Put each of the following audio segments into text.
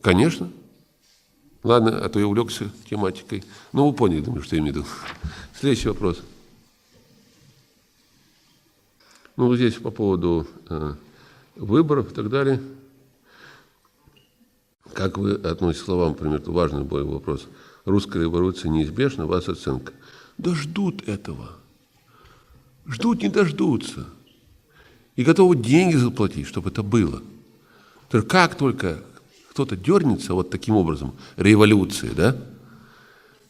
Конечно. Ладно, а то я увлекся тематикой. Ну, вы поняли, думаю, что я имею в виду. Следующий вопрос. Ну, здесь по поводу выборов и так далее. Как вы относитесь к словам, например, важный был вопрос. Русская революция неизбежна, вас оценка. Да ждут этого. Ждут, не дождутся. И готовы деньги заплатить, чтобы это было. То есть как только кто-то дернется вот таким образом, революции, да,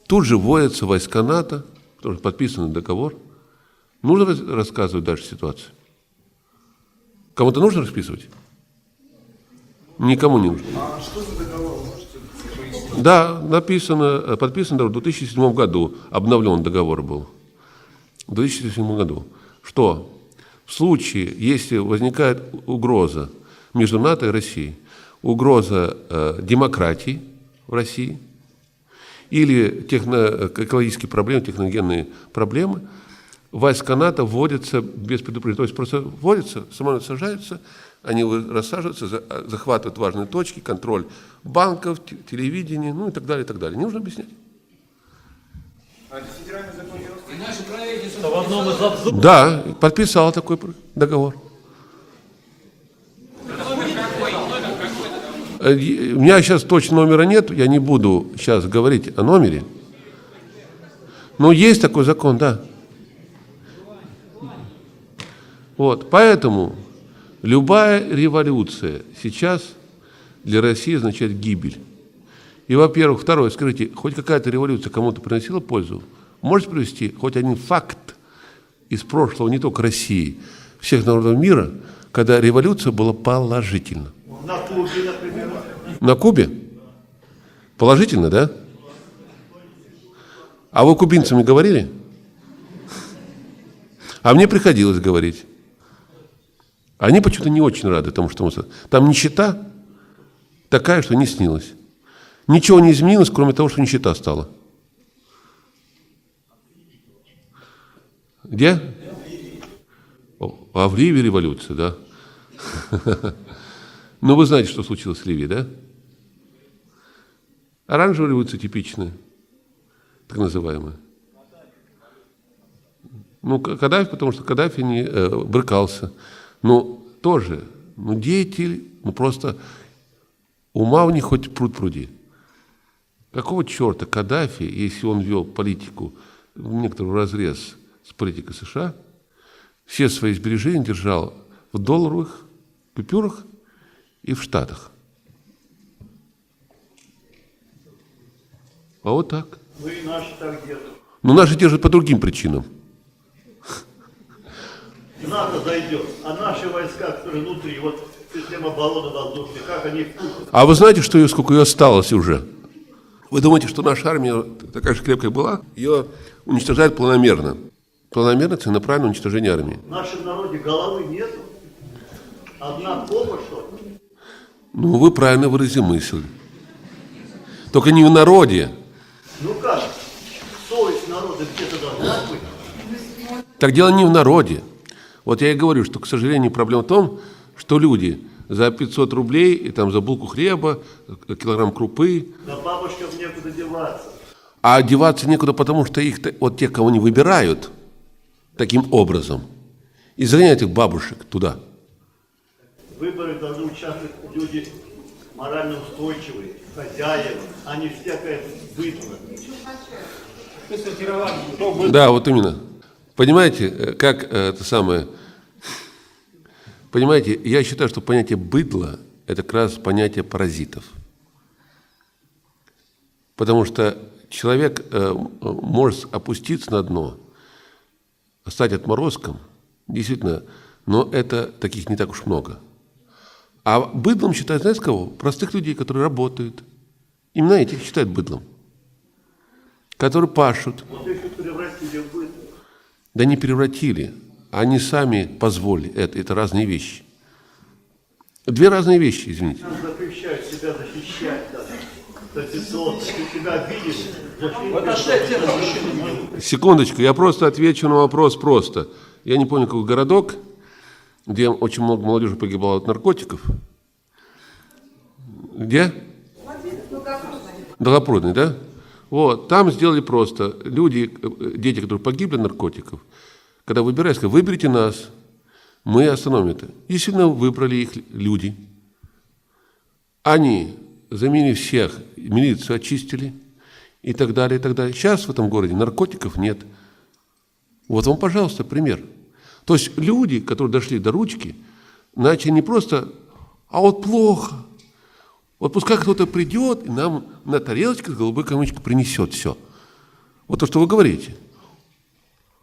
тут же вводятся войска НАТО, тоже подписан договор. Нужно рассказывать дальше ситуацию? Кому-то нужно расписывать? Никому не нужно. А что за договор? Можете пояснить? Да, написано, подписан договор в 2007 году, обновлен договор был. В 2007 году. Что в случае, если возникает угроза между НАТО и Россией, угроза демократии в России или экологические проблемы, техногенные проблемы, войска НАТО вводятся без предупреждения. То есть просто вводятся, самолеты сажаются, они рассаживаются, захватывают важные точки, контроль банков, телевидения, ну и так далее, и так далее. Не нужно объяснять. А федеральный закон И наше правительство в одном из абзацев. Да, подписал такой договор. У меня сейчас точно номера нет, я не буду сейчас говорить о номере. Но есть такой закон, да. Вот, поэтому любая революция сейчас для России означает гибель. И, во-первых, второе, скажите, хоть какая-то революция кому-то приносила пользу? Можете привести хоть один факт из прошлого, не только России, всех народов мира, когда революция была положительна? На Кубе, например. На Кубе? Положительно, да? А вы кубинцами говорили? А мне приходилось говорить. Они почему-то не очень рады тому, что там нищета такая, что не снилось. Ничего не изменилось, кроме того, что нищета стала. Где? А в Ливии революция, да? Ну, вы знаете, что случилось в Ливии, да? Оранжевая революция типичная, так называемая. Ну, Каддафи, потому что Каддафи не брыкался. Но тоже, деятель, просто ума у них хоть пруд пруди. Какого черта Каддафи, если он вел политику в некоторый разрез с политикой США, все свои сбережения держал в долларовых купюрах и в Штатах? А вот так. Ну и наши так держат. Но наши держат по другим причинам. НАТО зайдет, а наши войска, которые внутри, вот система обороны-воздушной, как они вкусят? А вы знаете, сколько ее осталось уже? Вы думаете, что наша армия такая же крепкая была? Ее уничтожают планомерно. Планомерно, целенаправленное уничтожение армии. В нашем народе головы нету. Одна помощь, что ли? Ну, вы правильно выразили мысль. Только не в народе. Ну как? Совесть народа где-то должна быть. Так дело не в народе. Вот я и говорю, что, к сожалению, проблема в том, что люди за 500 рублей, и там за булку хлеба, килограмм крупы. Да бабушкам некуда деваться. А деваться некуда, потому что их, вот те, кого они выбирают таким образом, и загоняют этих бабушек туда. В выборах должны участвовать люди морально устойчивые, хозяева, а не всякое быдло. Да, вот именно. Понимаете, как это самое... Понимаете, я считаю, что понятие «быдло» – это как раз понятие паразитов. Потому что человек может опуститься на дно, стать отморозком, действительно, но это таких не так уж много. А быдлом считают, знаете кого? Простых людей, которые работают. Именно этих считают быдлом. Которые пашут. Вот их и превратили в быдло. Да не превратили. Они сами позволили. Это разные вещи. Две разные вещи, извините. Нам запрещают себя защищать даже. Традиционно. Если тебя обидели, защищать. Секундочку, я просто отвечу на вопрос просто. Я не помню, какой городок, где очень много молодежи погибало от наркотиков. Где? Долгопрудный, да? Вот, там сделали просто. Люди, дети, которые погибли от наркотиков, когда выбирают, сказали, выберите нас, мы остановим это. Действительно, выбрали их люди. Они заменили всех, милицию очистили и так далее, и так далее. Сейчас в этом городе наркотиков нет. Вот вам, пожалуйста, пример. То есть люди, которые дошли до ручки, начали не просто, а вот плохо. Вот пускай кто-то придет и нам на тарелочке с голубой каймочкой принесет все. Вот то, что вы говорите.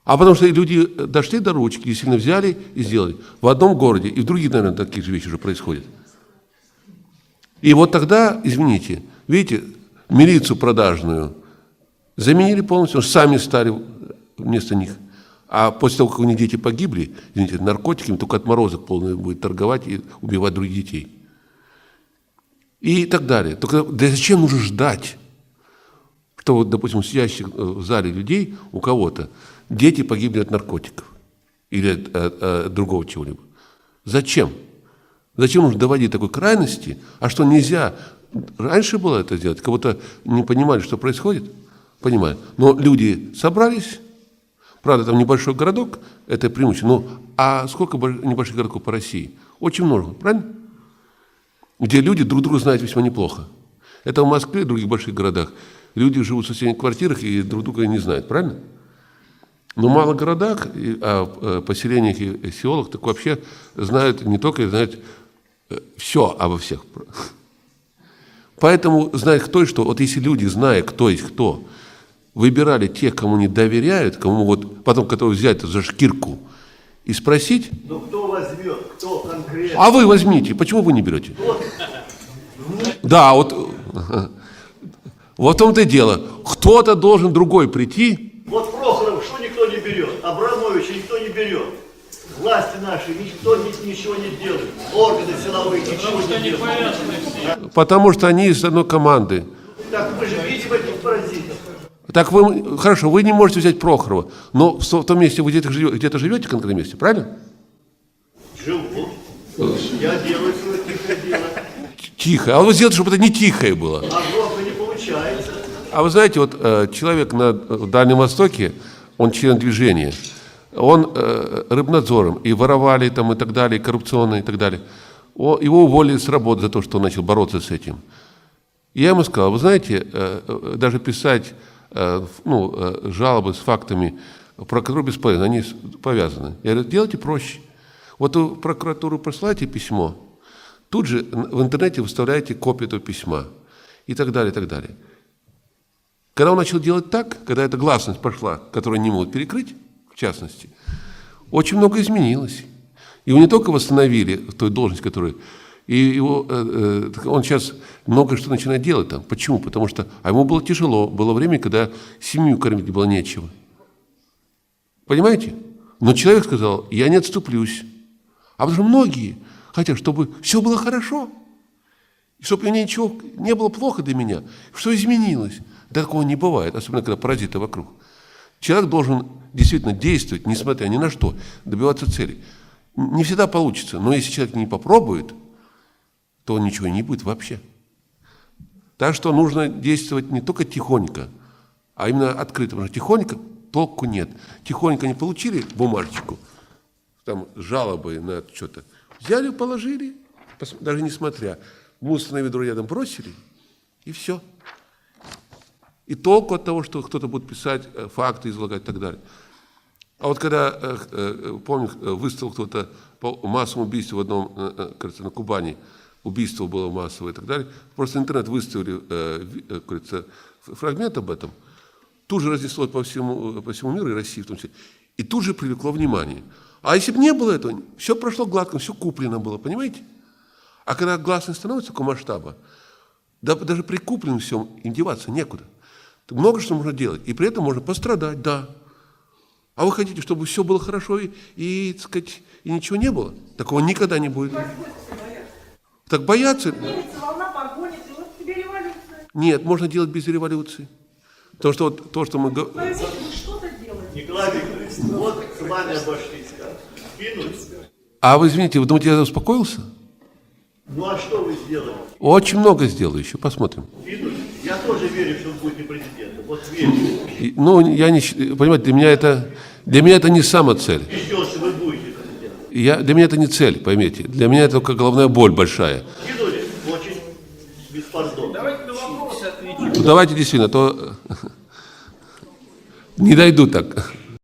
А потому что люди дошли до ручки, действительно взяли и сделали. В одном городе и в других, наверное, такие же вещи уже происходят. И вот тогда, извините, видите, милицию продажную заменили полностью, сами стали вместо них. А после того, как у них дети погибли, извините, наркотиками, только отморозок полный будет торговать и убивать других детей. И так далее. Только да зачем нужно ждать, что, вот, допустим, у сидящих в зале людей, у кого-то, дети погибли от наркотиков или от другого чего-либо. Зачем? Зачем нужно доводить такой крайности? А что нельзя? Раньше было это сделать, кого-то не понимали, что происходит? Понимаю. Но люди собрались, правда, там небольшой городок, это преимущество. Ну, а сколько небольших городков по России? Очень много, правильно? Где люди друг друга знают весьма неплохо. Это в Москве и в других больших городах. Люди живут в соседних квартирах и друг друга не знают, правильно? Но в малых городах, поселениях и селах так вообще знают не только, знают все обо всех. Поэтому знают кто и что. Вот если люди, зная, кто есть кто, выбирали тех, кому не доверяют, кому могут потом которые взять за шкирку и спросить. Ну кто возьмет, кто конкретно? А вы возьмите, почему вы не берете? Да, вот в том-то и дело. Кто-то должен другой прийти. Вот Прохоров, что никто не берет? Абрамовича никто не берет. Власти наши, никто ничего не делает. Органы силовые ничего не делают. Потому что они из одной команды. Так мы же видим этих паразитов. Так вы, хорошо, вы не можете взять Прохорова, но в том месте вы где-то живете в конкретном месте, правильно? Живу. Я делаю свое тихое дело. Тихо. А вы сделаете, чтобы это не тихое было. А громко не получается. А вы знаете, вот человек на Дальнем Востоке, он член движения, он рыбнадзором, и воровали там и так далее, и коррупционные и так далее. Его уволили с работы за то, что он начал бороться с этим. И я ему сказал, вы знаете, даже писать жалобы с фактами в прокуратуру бесполезно, они повязаны. Я говорю, делайте проще. Вот в прокуратуру присылаете письмо, тут же в интернете выставляете копию этого письма и так далее, и так далее. Когда он начал делать так, когда эта гласность пошла, которую не могут перекрыть, в частности, очень много изменилось. Его не только восстановили в той должности, которую... И он сейчас много что начинает делать там. Почему? Потому что ему было тяжело. Было время, когда семью кормить было нечего. Понимаете? Но человек сказал, я не отступлюсь. А потому что многие хотят, чтобы все было хорошо. Чтобы ничего не было плохо для меня. Что изменилось. Да такого не бывает, особенно когда паразиты вокруг. Человек должен действительно действовать, несмотря ни на что, добиваться цели. Не всегда получится, но если человек не попробует, то ничего не будет вообще. Так что нужно действовать не только тихонько, а именно открыто. Потому что тихонько толку нет. Тихонько не получили бумажечку, там жалобы на что-то, взяли, положили, даже не смотря, мусорное ведро рядом бросили, и все. И толку от того, что кто-то будет писать факты, излагать и так далее. А вот когда, помню, выставил кто-то по массовому убийству в одном, кажется, на Кубани, убийство было массовое и так далее, просто интернет выставили, кажется, фрагмент об этом, тут же разнеслось по всему миру, и России в том числе, и тут же привлекло внимание. А если бы не было этого, все прошло гладко, все куплено было, понимаете? А когда гласность становится такого масштаба, даже при купленном всем им деваться некуда. Много что можно делать, и при этом можно пострадать, да. А вы хотите, чтобы все было хорошо и так сказать, и ничего не было? Такого никогда не будет. Так боятся? Волна погонит, и вот тебе революция. Нет, можно делать без революции. Потому что вот то, что мы говорим... Что-то делать. Николай Викторович, вот с вами обошлись, кинуть. А вы извините, вы думаете, я успокоился? Ну а что вы сделали? Очень много сделаю еще, посмотрим. Кинуть. Я тоже верю, что он будет не президентом. Вот верю. Ну, я не, понимаете, для меня это не самоцель. Убежден, вы будете президентом. Для меня это не цель, поймите. Для меня это только головная боль большая. Кинули очень беспардонно. Давайте на вопросы отвечу. Ну, давайте действительно, а то не дойду так.